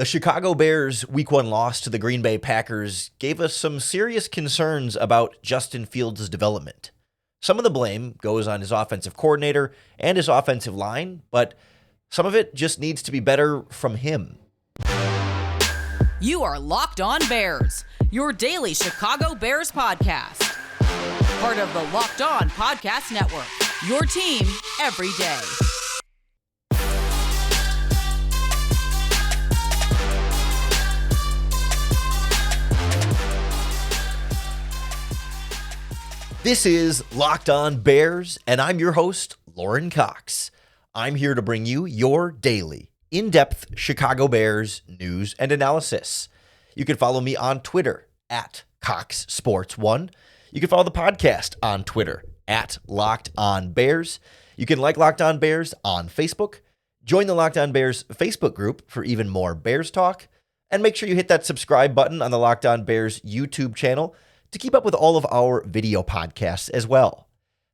The Chicago Bears' Week 1 loss to the Green Bay Packers gave us some serious concerns about Justin Fields' development. Some of the blame goes on his offensive coordinator and his offensive line, but some of it just needs to be better from him. You are Locked On Bears, your daily Chicago Bears podcast. Part of the Locked On Podcast Network, your team every day. This is Locked On Bears, and I'm your host, Lauren Cox. I'm here to bring you your daily, in-depth Chicago Bears news and analysis. You can follow me on Twitter, at CoxSports1. You can follow the podcast on Twitter, at Locked On Bears. You can like Locked On Bears on Facebook. Join the Locked On Bears Facebook group for even more Bears talk. And make sure you hit that subscribe button on the Locked On Bears YouTube channel to keep up with all of our video podcasts as well.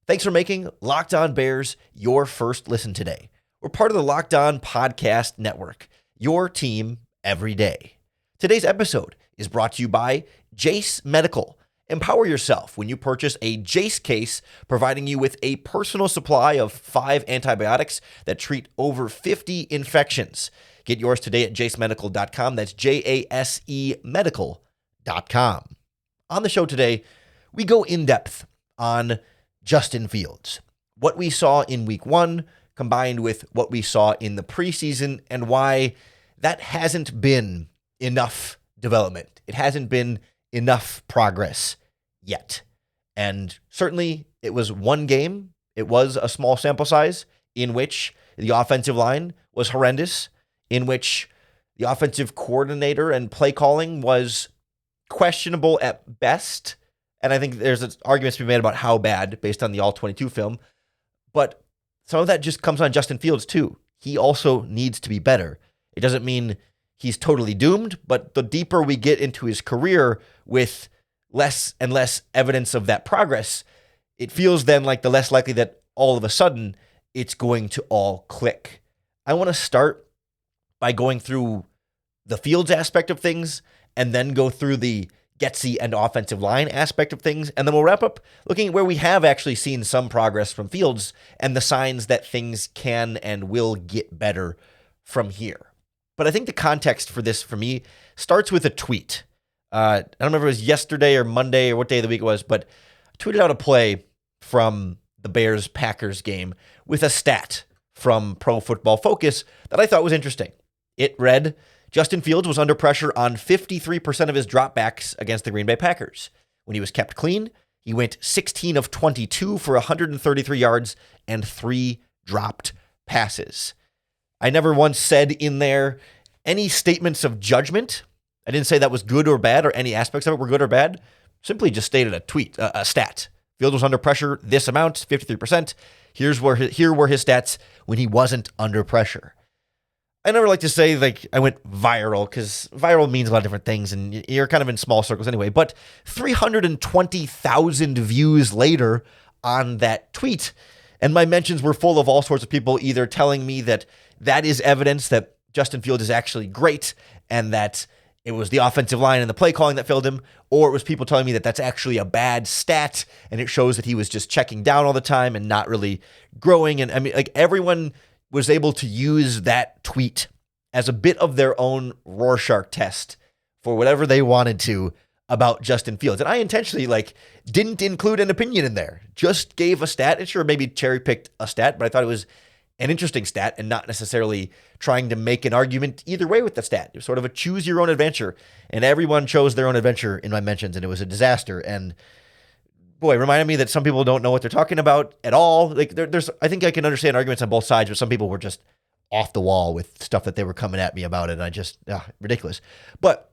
Thanks for making Locked On Bears your first listen today. We're part of the Locked On Podcast Network, your team every day. Today's episode is brought to you by Jase Medical. Empower yourself when you purchase a Jase case, providing you with a personal supply of 5 antibiotics that treat over 50 infections. Get yours today at jasemedical.com. That's JASE medical.com. On the show today, we go in depth on Justin Fields, what we saw in Week 1 combined with what we saw in the preseason and why that hasn't been enough development. It hasn't been enough progress yet. And certainly it was one game. It was a small sample size in which the offensive line was horrendous, in which the offensive coordinator and play calling was questionable at best. And I think there's arguments to be made about how bad based on the All-22 film. But some of that just comes on Justin Fields too. He also needs to be better. It doesn't mean he's totally doomed, but the deeper we get into his career with less and less evidence of that progress, it feels then like the less likely that all of a sudden it's going to all click. I want to start by going through the Fields aspect of things and then go through the Getsy and offensive line aspect of things. And then we'll wrap up looking at where we have actually seen some progress from Fields and the signs that things can and will get better from here. But I think the context for this, for me, starts with a tweet. I don't remember if it was yesterday or Monday or what day of the week it was, but I tweeted out a play from the Bears-Packers game with a stat from Pro Football Focus that I thought was interesting. It read, Justin Fields was under pressure on 53% of his dropbacks against the Green Bay Packers. When he was kept clean, he went 16 of 22 for 133 yards and 3 dropped passes. I never once said in there any statements of judgment. I didn't say that was good or bad or any aspects of it were good or bad. Simply just stated a stat. Fields was under pressure this amount, 53%. Here were his stats when he wasn't under pressure. I never like to say I went viral because viral means a lot of different things and you're kind of in small circles anyway, but 320,000 views later on that tweet, and my mentions were full of all sorts of people either telling me that is evidence that Justin Fields is actually great and that it was the offensive line and the play calling that failed him, or it was people telling me that that's actually a bad stat and it shows that he was just checking down all the time and not really growing. And I mean, everyone was able to use that tweet as a bit of their own Rorschach test for whatever they wanted to about Justin Fields. And I intentionally didn't include an opinion in there, just gave a stat and sure, maybe cherry picked a stat, but I thought it was an interesting stat and not necessarily trying to make an argument either way with the stat. It was sort of a choose your own adventure, and everyone chose their own adventure in my mentions, and it was a disaster. And boy, it reminded me that some people don't know what they're talking about at all. There's, I think I can understand arguments on both sides, but some people were just off the wall with stuff that they were coming at me about it. And I just, ridiculous. But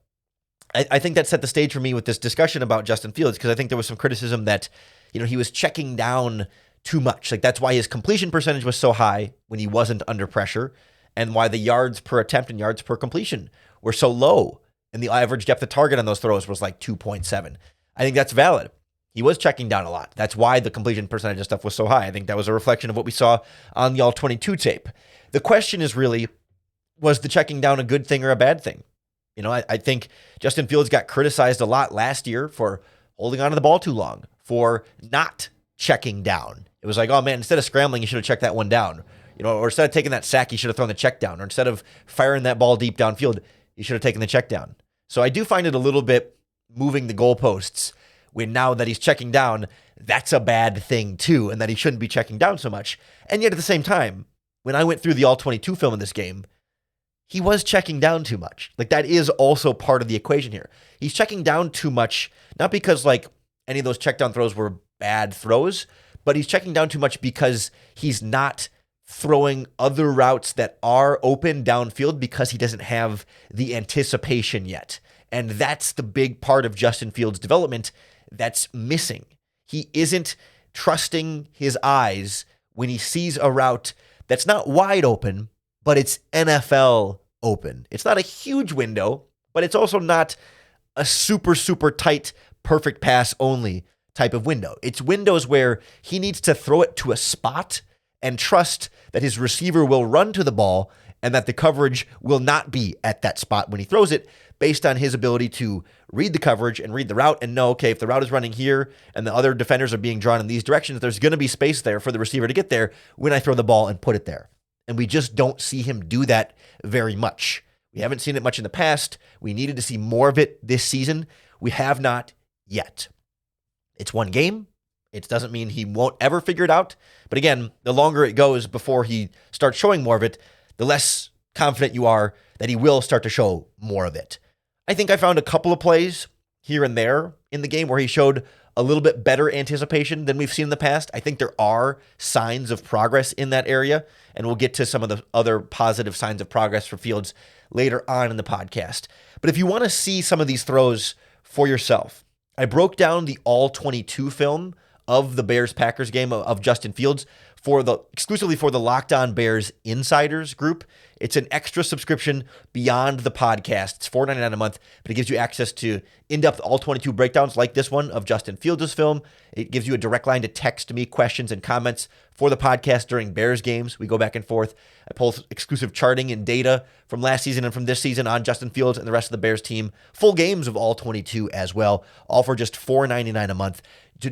I think that set the stage for me with this discussion about Justin Fields, because I think there was some criticism that, he was checking down too much. That's why his completion percentage was so high when he wasn't under pressure, and why the yards per attempt and yards per completion were so low. And the average depth of target on those throws was 2.7. I think that's valid. He was checking down a lot. That's why the completion percentage of stuff was so high. I think that was a reflection of what we saw on the All-22 tape. The question is really, Was the checking down a good thing or a bad thing? I think Justin Fields got criticized a lot last year for holding onto the ball too long, for not checking down. It was like, oh man, instead of scrambling, you should have checked that one down. Or instead of taking that sack, you should have thrown the check down. Or instead of firing that ball deep downfield, you should have taken the check down. So I do find it a little bit moving the goalposts when now that he's checking down, that's a bad thing too, and that he shouldn't be checking down so much. And yet at the same time, when I went through the All-22 film in this game, he was checking down too much. Like, that is also part of the equation here. He's checking down too much, not because like any of those check down throws were bad throws, but he's checking down too much because he's not throwing other routes that are open downfield because he doesn't have the anticipation yet. And that's the big part of Justin Fields' development that's missing. He isn't trusting his eyes when he sees a route that's not wide open, but it's NFL open. It's not a huge window, but it's also not a super, super tight, perfect pass only type of window. It's windows where he needs to throw it to a spot and trust that his receiver will run to the ball and that the coverage will not be at that spot when he throws it, based on his ability to read the coverage and read the route and know, okay, if the route is running here and the other defenders are being drawn in these directions, there's going to be space there for the receiver to get there when I throw the ball and put it there. And we just don't see him do that very much. We haven't seen it much in the past. We needed to see more of it this season. We have not yet. It's one game. It doesn't mean he won't ever figure it out. But again, the longer it goes before he starts showing more of it, the less confident you are that he will start to show more of it. I think I found a couple of plays here and there in the game where he showed a little bit better anticipation than we've seen in the past. I think there are signs of progress in that area, and we'll get to some of the other positive signs of progress for Fields later on in the podcast. But if you want to see some of these throws for yourself, I broke down the All-22 film of the Bears-Packers game of Justin Fields exclusively for the Locked On Bears Insiders group. It's an extra subscription beyond the podcast. It's $4.99 a month, but it gives you access to in-depth All-22 breakdowns like this one of Justin Fields' film. It gives you a direct line to text me questions and comments for the podcast during Bears games. We go back and forth. I pull exclusive charting and data from last season and from this season on Justin Fields and the rest of the Bears team. Full games of All-22 as well, all for just $4.99 a month.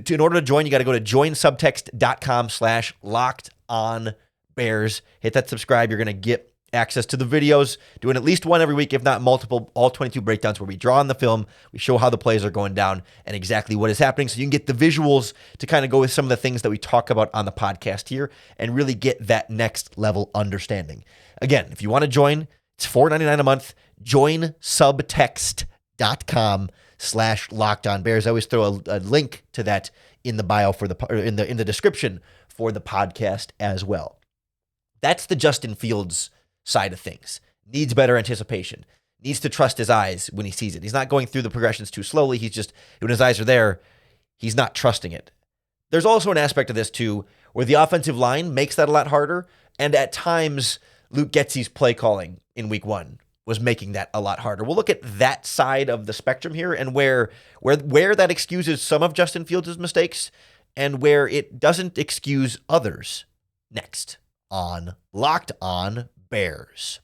In order to join, you got to go to joinsubtext.com/lockedonbears. Hit that subscribe. You're going to get access to the videos, doing at least one every week, if not multiple, All-22 breakdowns where we draw on the film, we show how the plays are going down and exactly what is happening, so you can get the visuals to kind of go with some of the things that we talk about on the podcast here and really get that next level understanding. Again, if you want to join, it's $4.99 a month. joinsubtext.com/lockedonbears. I always throw a link to that in the bio in the description for the podcast as well. That's the Justin Fields side of things. Needs better anticipation. Needs to trust his eyes when he sees it. He's not going through the progressions too slowly. He's just, when his eyes are there, he's not trusting it. There's also an aspect of this too, where the offensive line makes that a lot harder. And at times, Luke Getsy's play calling in week 1 was making that a lot harder. We'll look at that side of the spectrum here and where that excuses some of Justin Fields' mistakes and where it doesn't excuse others. Next on Locked On Bears.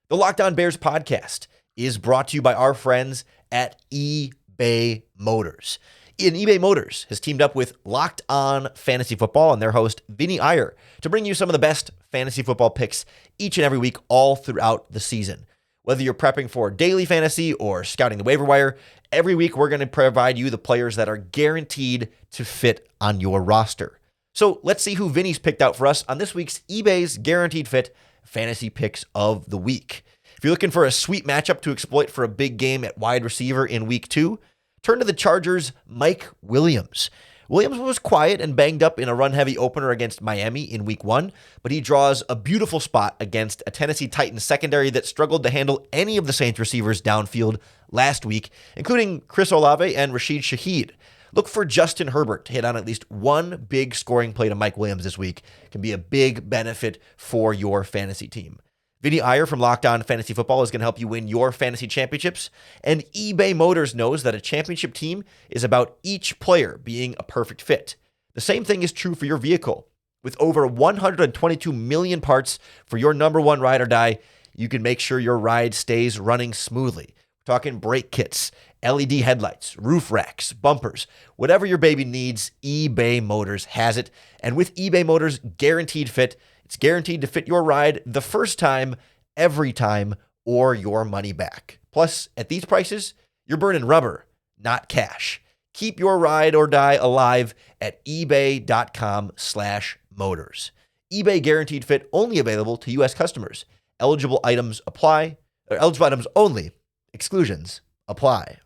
The Locked On Bears podcast is brought to you by our friends at eBay Motors. eBay Motors has teamed up with Locked On Fantasy Football and their host, Vinny Iyer, to bring you some of the best fantasy football picks each and every week all throughout the season. Whether you're prepping for daily fantasy or scouting the waiver wire, every week we're going to provide you the players that are guaranteed to fit on your roster. So let's see who Vinny's picked out for us on this week's eBay's Guaranteed Fit Fantasy Picks of the Week. If you're looking for a sweet matchup to exploit for a big game at wide receiver in week 2, turn to the Chargers' Mike Williams. Williams was quiet and banged up in a run-heavy opener against Miami in week 1, but he draws a beautiful spot against a Tennessee Titans secondary that struggled to handle any of the Saints receivers downfield last week, including Chris Olave and Rashid Shaheed. Look for Justin Herbert to hit on at least one big scoring play to Mike Williams this week. It can be a big benefit for your fantasy team. Vinny Iyer from Locked On Fantasy Football is going to help you win your fantasy championships. And eBay Motors knows that a championship team is about each player being a perfect fit. The same thing is true for your vehicle. With over 122 million parts for your number one ride or die, you can make sure your ride stays running smoothly. We're talking brake kits, LED headlights, roof racks, bumpers, whatever your baby needs, eBay Motors has it. And with eBay Motors Guaranteed Fit, it's guaranteed to fit your ride the first time, every time, or your money back. Plus, at these prices, you're burning rubber, not cash. Keep your ride or die alive at ebay.com/motors. eBay Guaranteed Fit only available to U.S. customers. Eligible items apply. Eligible items only. Exclusions apply.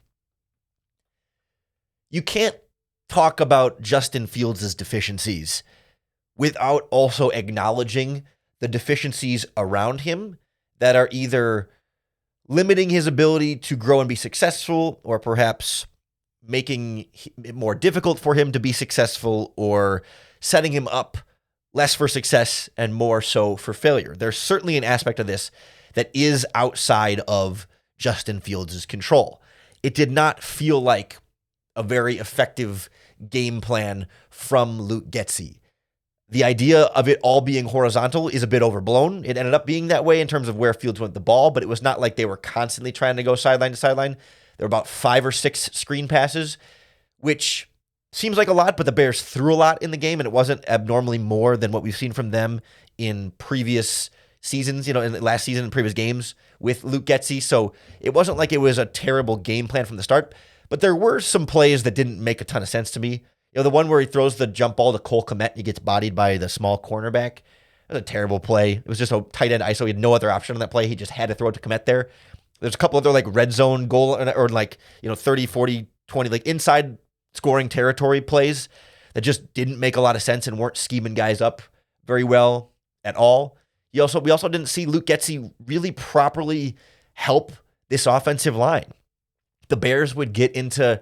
You can't talk about Justin Fields' deficiencies without also acknowledging the deficiencies around him that are either limiting his ability to grow and be successful, or perhaps making it more difficult for him to be successful, or setting him up less for success and more so for failure. There's certainly an aspect of this that is outside of Justin Fields' control. It did not feel like a very effective game plan from Luke Getsy. The idea of it all being horizontal is a bit overblown. It ended up being that way in terms of where Fields went the ball, but it was not like they were constantly trying to go sideline to sideline. There were about 5 or 6 screen passes, which seems like a lot, but the Bears threw a lot in the game, and it wasn't abnormally more than what we've seen from them in previous seasons, in last season and previous games with Luke Getsy. So it wasn't like it was a terrible game plan from the start, but there were some plays that didn't make a ton of sense to me. The one where he throws the jump ball to Cole Kmet and he gets bodied by the small cornerback. That was a terrible play. It was just a tight end ISO. He had no other option on that play. He just had to throw it to Kmet there. There's a couple other red zone goal or 30, 40, 20, inside scoring territory plays that just didn't make a lot of sense and weren't scheming guys up very well at all. We also didn't see Luke Getsy really properly help this offensive line. The Bears would get into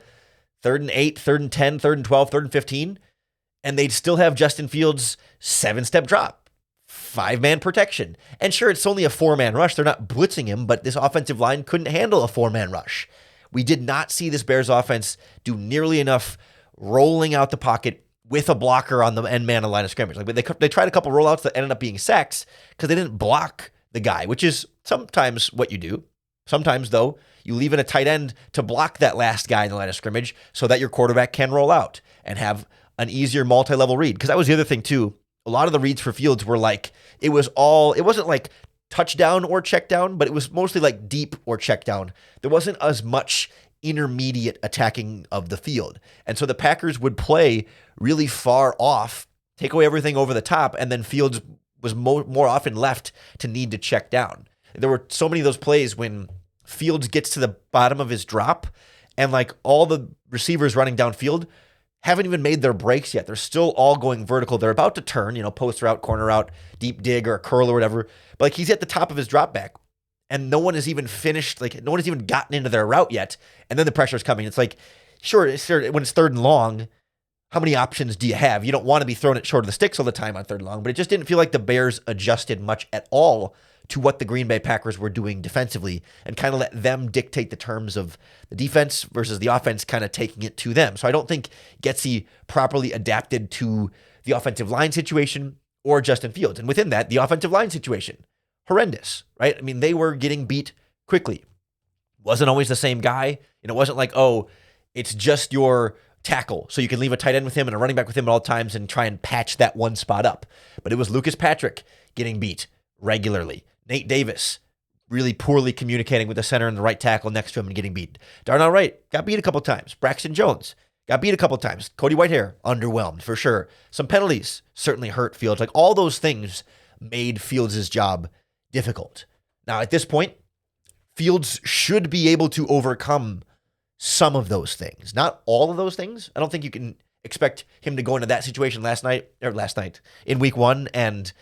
3rd and 8, 3rd and 10, 3rd and 12, 3rd and 15, and they'd still have Justin Fields' 7-step drop, 5-man protection. And sure, it's only a 4-man rush. They're not blitzing him, but this offensive line couldn't handle a 4-man rush. We did not see this Bears offense do nearly enough rolling out the pocket with a blocker on the end man of line of scrimmage. They tried a couple rollouts that ended up being sacks because they didn't block the guy, which is sometimes what you do. Sometimes, though, you leave in a tight end to block that last guy in the line of scrimmage so that your quarterback can roll out and have an easier multi-level read. Because that was the other thing, too. A lot of the reads for Fields were it wasn't like touchdown or check down, but it was mostly deep or check down. There wasn't as much intermediate attacking of the field. And so the Packers would play really far off, take away everything over the top, and then Fields was more often left to need to check down. There were so many of those plays when Fields gets to the bottom of his drop and all the receivers running downfield haven't even made their breaks yet. They're still all going vertical. They're about to turn, post route, corner route, deep dig or a curl or whatever. But he's at the top of his drop back and no one has even finished, no one has even gotten into their route yet. And then the pressure's coming. It's sure, when it's 3rd and long, how many options do you have? You don't want to be throwing it short of the sticks all the time on 3rd and long, but it just didn't feel like the Bears adjusted much at all to what the Green Bay Packers were doing defensively and kind of let them dictate the terms of the defense versus the offense kind of taking it to them. So I don't think Getsy properly adapted to the offensive line situation or Justin Fields. And within that, the offensive line situation, horrendous, right? I mean, they were getting beat quickly. Wasn't always the same guy. It wasn't it's just your tackle, so you can leave a tight end with him and a running back with him at all times and try and patch that one spot up. But it was Lucas Patrick getting beat regularly. Nate Davis really poorly communicating with the center and the right tackle next to him and getting beat. Darnell Wright got beat a couple times. Braxton Jones got beat a couple times. Cody Whitehair, underwhelmed for sure. Some penalties certainly hurt Fields. All those things made Fields' job difficult. Now, at this point, Fields should be able to overcome some of those things. Not all of those things. I don't think you can expect him to go into that situation last night in week 1 and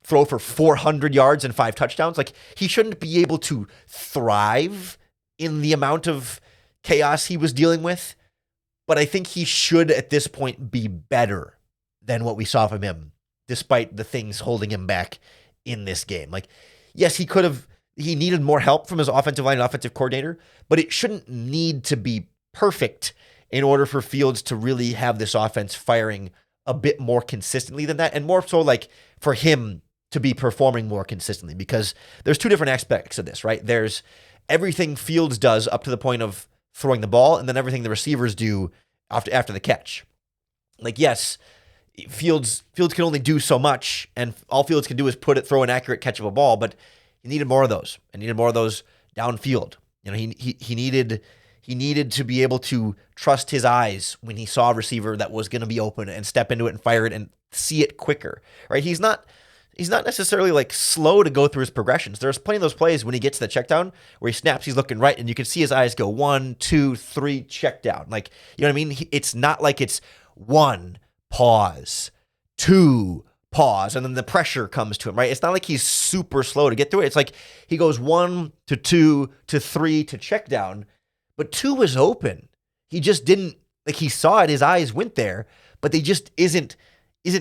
throw for 400 yards and 5 touchdowns. He shouldn't be able to thrive in the amount of chaos he was dealing with, but I think he should at this point be better than what we saw from him, despite the things holding him back in this game. Yes, he needed more help from his offensive line and offensive coordinator, but it shouldn't need to be perfect in order for Fields to really have this offense firing a bit more consistently than that, and more so for him to be performing more consistently, because there's two different aspects of this, right? There's everything Fields does up to the point of throwing the ball, and then everything the receivers do after the catch. Like, yes, Fields can only do so much, and all Fields can do is throw an accurate catch of a ball, but he needed more of those, and needed more of those downfield. He needed to be able to trust his eyes when he saw a receiver that was going to be open and step into it and fire it and see it quicker, right? He's not necessarily like slow to go through his progressions. There's plenty of those plays when he gets to the check down where he snaps, he's looking right, and you can see his eyes go 1, 2, 3, check down. Like, you know what I mean? It's not like it's 1, pause, 2, pause, and then the pressure comes to him, right? It's not like he's super slow to get through it. It's like he goes 1 to 2 to 3 to check down, but 2 was open. He just didn't, like, he saw it, his eyes went there, but they just isn't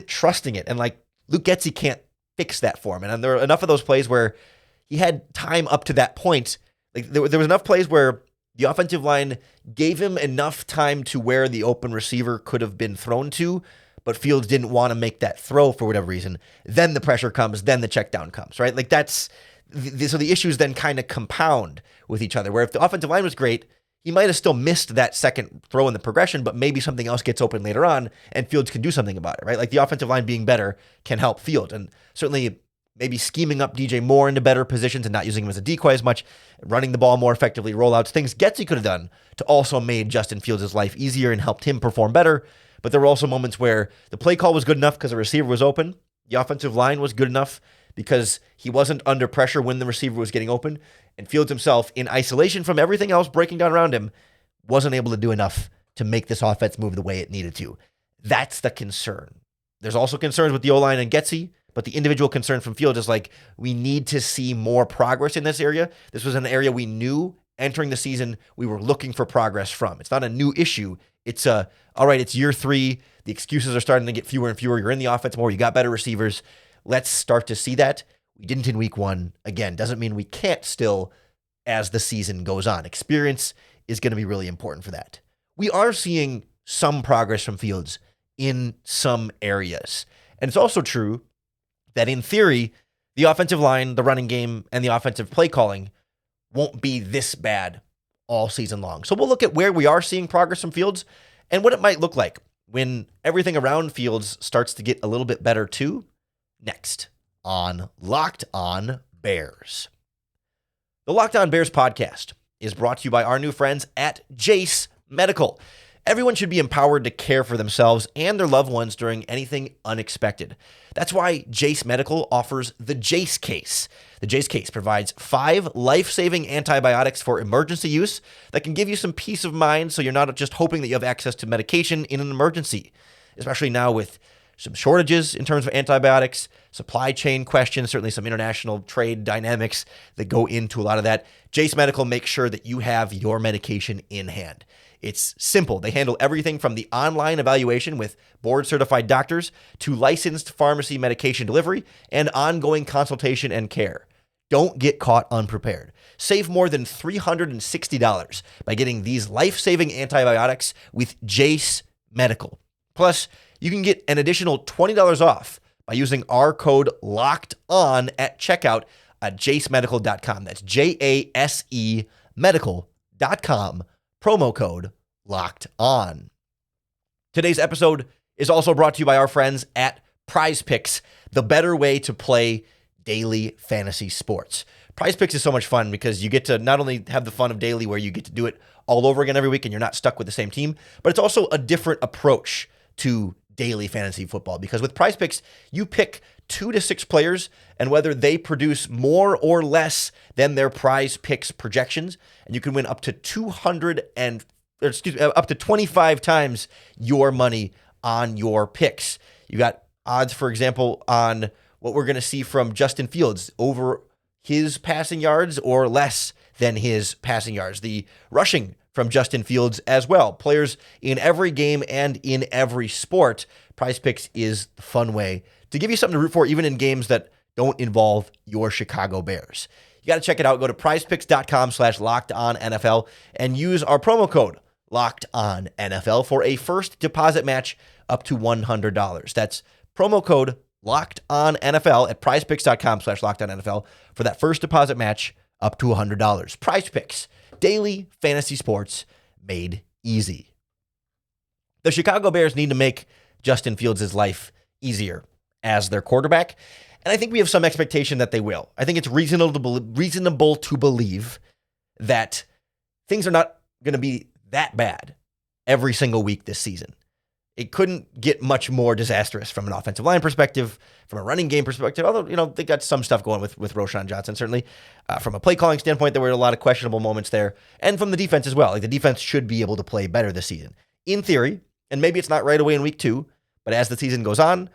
trusting it. And like Luke Getsy can't fix that for him. And there are enough of those plays where he had time up to that point. Like there was enough plays where the offensive line gave him enough time to where the open receiver could have been thrown to, but Fields didn't want to make that throw for whatever reason. Then the pressure comes, then the check down comes, right? Like so the issues then kind of compound with each other, where if the offensive line was great, he might have still missed that second throw in the progression, but maybe something else gets open later on and Fields can do something about it, right? Like the offensive line being better can help Fields. And certainly maybe scheming up DJ Moore into better positions and not using him as a decoy as much, running the ball more effectively, rollouts, things Getsy could have done to also made Justin Fields' life easier and helped him perform better. But there were also moments where the play call was good enough because the receiver was open. The offensive line was good enough because he wasn't under pressure when the receiver was getting open. And Fields himself, in isolation from everything else breaking down around him, wasn't able to do enough to make this offense move the way it needed to. That's the concern. There's also concerns with the O-line and Getsy, but the individual concern from Fields is like, we need to see more progress in this area. This was an area we knew entering the season we were looking for progress from. It's not a new issue. It's all right, it's year 3. The excuses are starting to get fewer and fewer. You're in the offense more. You got better receivers. Let's start to see that. We didn't in week 1. Again, doesn't mean we can't still as the season goes on. Experience is going to be really important for that. We are seeing some progress from Fields in some areas. And it's also true that in theory, the offensive line, the running game, and the offensive play calling won't be this bad all season long. So we'll look at where we are seeing progress from Fields and what it might look like when everything around Fields starts to get a little bit better too, next on Locked On Bears. The Locked On Bears podcast is brought to you by our new friends at Jase Medical. Everyone should be empowered to care for themselves and their loved ones during anything unexpected. That's why Jase Medical offers the Jase Case. The Jase Case provides 5 life-saving antibiotics for emergency use that can give you some peace of mind so you're not just hoping that you have access to medication in an emergency, especially now with some shortages in terms of antibiotics, supply chain questions, certainly some international trade dynamics that go into a lot of that. Jase Medical makes sure that you have your medication in hand. It's simple. They handle everything from the online evaluation with board-certified doctors to licensed pharmacy medication delivery and ongoing consultation and care. Don't get caught unprepared. Save more than $360 by getting these life-saving antibiotics with Jase Medical. Plus, you can get an additional $20 off by using our code LOCKEDON at checkout at jasemedical.com. That's JASE medical.com. Promo code Locked On. Today's episode is also brought to you by our friends at PrizePicks, the better way to play daily fantasy sports. PrizePicks is so much fun because you get to not only have the fun of daily where you get to do it all over again every week and you're not stuck with the same team, but it's also a different approach to daily fantasy football because with PrizePicks, you pick 2 to 6 players and whether they produce more or less than their PrizePicks projections, and you can win up to 25 times your money on your picks. You got odds, for example, on what we're going to see from Justin Fields over his passing yards or less than his passing yards. The rushing from Justin Fields as well. Players in every game and in every sport. PrizePicks is the fun way to give you something to root for, even in games that don't involve your Chicago Bears. You got to check it out. Go to prizepicks.com/LockedOnNFL and use our promo code LockedOnNFL for a first deposit match up to $100. That's promo code Locked On NFL at prizepicks.com/LockedOnNFL for that first deposit match up to $100. PrizePicks, daily fantasy sports made easy. The Chicago Bears need to make Justin Fields' life easier as their quarterback, and I think we have some expectation that they will. I think it's reasonable to believe that things are not going to be that bad every single week this season. It couldn't get much more disastrous from an offensive line perspective, from a running game perspective, although, they got some stuff going with Roschon Johnson, certainly. From a play calling standpoint, there were a lot of questionable moments there, and from the defense as well. Like, the defense should be able to play better this season. In theory, and maybe it's not right away in week 2, but as the season goes on,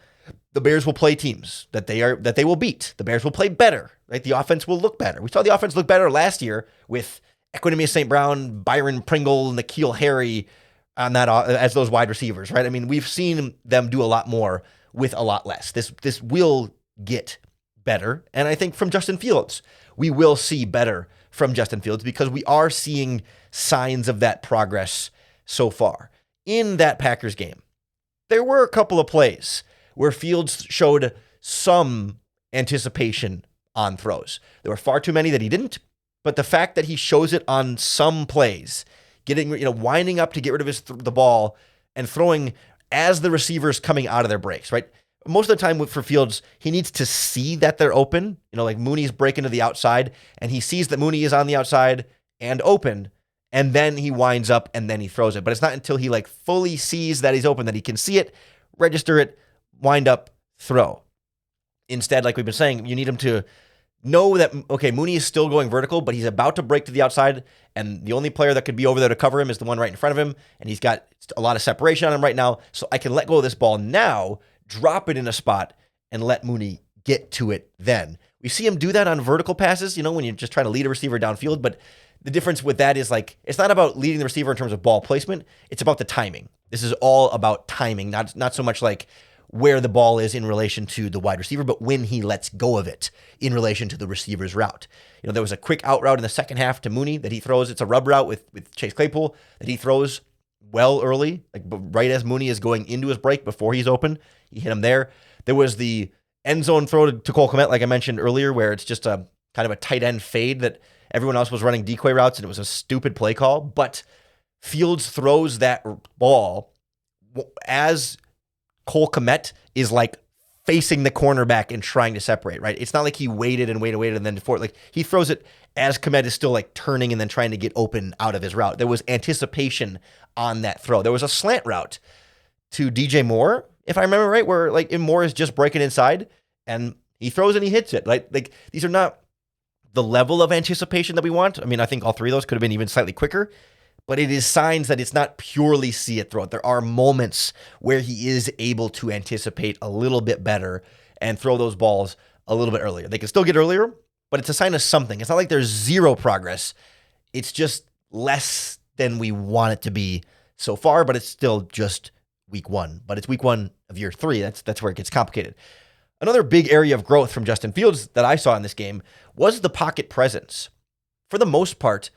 the Bears will play teams that they will beat. The Bears will play better. Right? The offense will look better. We saw the offense look better last year with Equanimeous St. Brown, Byron Pringle, N'Keal Harry on that as those wide receivers, right? I mean, we've seen them do a lot more with a lot less. This will get better, and I think from Justin Fields, we will see better from Justin Fields because we are seeing signs of that progress so far. In that Packers game, there were a couple of plays where Fields showed some anticipation on throws. There were far too many that he didn't, but the fact that he shows it on some plays, winding up to get rid of the ball and throwing as the receiver's coming out of their breaks, right? Most of the time for Fields, he needs to see that they're open. Like Mooney's breaking to the outside, and he sees that Mooney is on the outside and open, and then he winds up and then he throws it. But it's not until he fully sees that he's open that he can see it, register it, wind up, throw. Instead, like we've been saying, you need him to know that, okay, Mooney is still going vertical, but he's about to break to the outside, and the only player that could be over there to cover him is the one right in front of him, and he's got a lot of separation on him right now, so I can let go of this ball now, drop it in a spot, and let Mooney get to it then. We see him do that on vertical passes, when you're just trying to lead a receiver downfield, but the difference with that is it's not about leading the receiver in terms of ball placement, it's about the timing. This is all about timing, not so much where the ball is in relation to the wide receiver, but when he lets go of it in relation to the receiver's route. There was a quick out route in the second half to Mooney that he throws. It's a rub route with Chase Claypool that he throws well early, right as Mooney is going into his break before he's open. He hit him there. There was the end zone throw to Cole Kmet, like I mentioned earlier, where it's just a kind of a tight end fade that everyone else was running decoy routes, and it was a stupid play call. But Fields throws that ball as Cole Kmet is facing the cornerback and trying to separate, right? It's not like he waited and waited and then he throws it as Kmet is still turning and then trying to get open out of his route. There was anticipation on that throw. There was a slant route to DJ Moore, if I remember right, where Moore is just breaking inside and he throws and he hits it. These are not the level of anticipation that we want. I mean, I think all three of those could have been even slightly quicker, but it is signs that it's not purely see it, throw it. There are moments where he is able to anticipate a little bit better and throw those balls a little bit earlier. They can still get earlier, but it's a sign of something. It's not like there's zero progress. It's just less than we want it to be so far, but it's still just week 1. But it's week 1 of year 3. That's where it gets complicated. Another big area of growth from Justin Fields that I saw in this game was the pocket presence. For the most part,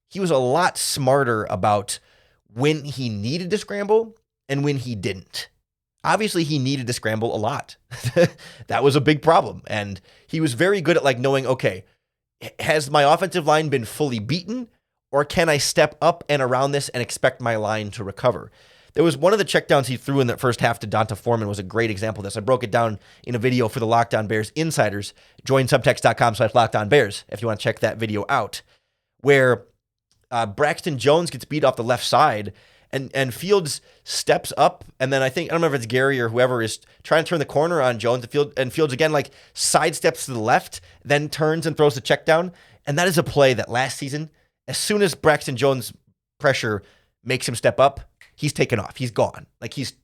he was a lot smarter about when he needed to scramble and when he didn't. Obviously, he needed to scramble a lot. That was a big problem. And he was very good at knowing, okay, has my offensive line been fully beaten, or can I step up and around this and expect my line to recover? There was one of the checkdowns he threw in the first half to Donta Foreman was a great example of this. I broke it down in a video for the Locked On Bears insiders. Join subtext.com/LockedOnBears if you want to check that video out, where Braxton Jones gets beat off the left side, and Fields steps up, and then I don't remember if it's Gary or whoever is trying to turn the corner on Jones, and Fields again sidesteps to the left, then turns and throws the check down, and that is a play that last season, as soon as Braxton Jones' pressure makes him step up, he's taken off, he's gone. He's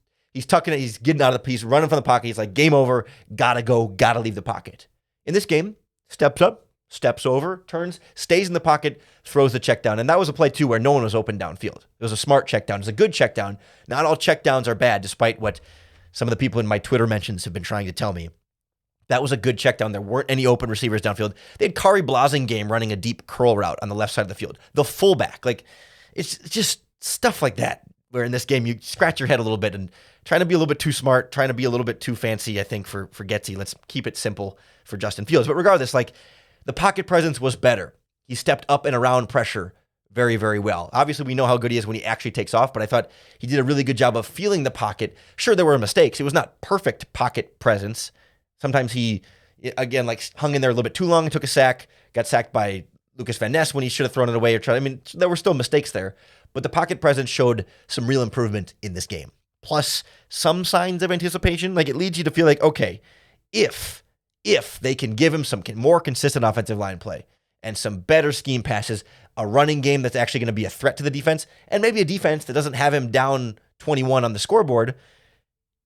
tucking it, he's getting out of he's running from the pocket, he's game over, gotta go, gotta leave the pocket. In this game, steps up, steps over, turns, stays in the pocket, throws the check down. And that was a play, too, where no one was open downfield. It was a smart check down. It was a good check down. Not all check downs are bad, despite what some of the people in my Twitter mentions have been trying to tell me. That was a good check down. There weren't any open receivers downfield. They had Kari Blasingame running a deep curl route on the left side of the field. The fullback. It's just stuff like that. where in this game you scratch your head a little bit and trying to be a little bit too smart, trying to be a little bit too fancy, I think, for Getsy. Let's keep it simple for Justin Fields. But regardless, like, the pocket presence was better. He stepped up and around pressure very, very well. Obviously, we know how good he is when he actually takes off, but I thought he did a really good job of feeling the pocket. Sure, there were mistakes. It was not perfect pocket presence. Sometimes he, again, like, hung in there a little bit too long, took a sack, got sacked by Lucas Van Ness when he should have thrown it away or tried. I mean, there were still mistakes there, but the pocket presence showed some real improvement in this game. Plus, some signs of anticipation. Like, it leads you to feel like, okay, if they can give him some more consistent offensive line play and some better scheme passes, a running game that's actually going to be a threat to the defense, and maybe a defense that doesn't have him down 21 on the scoreboard,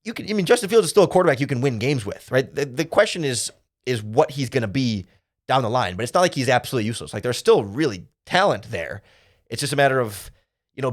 Justin Fields is still a quarterback you can win games with, right? The question is what he's going to be down the line, but it's not like he's absolutely useless. Like, there's still really talent there. It's just a matter of,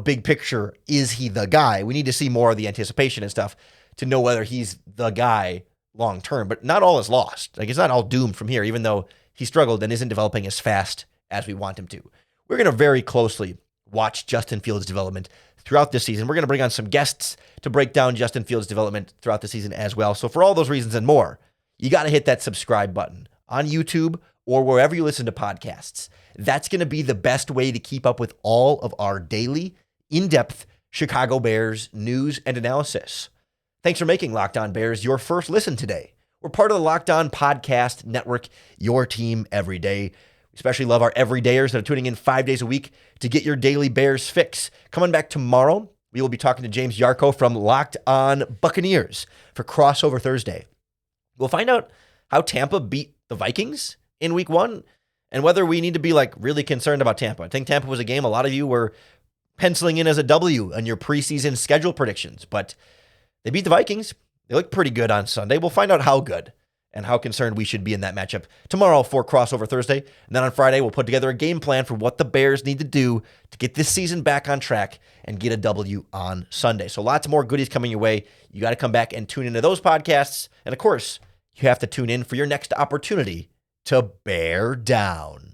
big picture, is he the guy? We need to see more of the anticipation and stuff to know whether he's the guy long term, but not all is lost. Like, it's not all doomed from here, even though he struggled and isn't developing as fast as we want him to. We're going to very closely watch Justin Fields' development throughout this season. We're going to bring on some guests to break down Justin Fields' development throughout the season as well. So for all those reasons and more, you got to hit that subscribe button on YouTube or wherever you listen to podcasts. That's going to be the best way to keep up with all of our daily, in-depth Chicago Bears news and analysis. Thanks for making Locked On Bears your first listen today. We're part of the Locked On Podcast Network, your team every day. We especially love our everydayers that are tuning in 5 days a week to get your daily Bears fix. Coming back tomorrow, we will be talking to James Yarko from Locked On Buccaneers for Crossover Thursday. We'll find out how Tampa beat the Vikings in week 1 and whether we need to be really concerned about Tampa. I think Tampa was a game a lot of you were penciling in as a W on your preseason schedule predictions, but they beat the Vikings. They look pretty good on Sunday. We'll find out how good and how concerned we should be in that matchup tomorrow for Crossover Thursday. And then on Friday, we'll put together a game plan for what the Bears need to do to get this season back on track and get a W on Sunday. So lots more goodies coming your way. You got to come back and tune into those podcasts. And of course, you have to tune in for your next opportunity to bear down.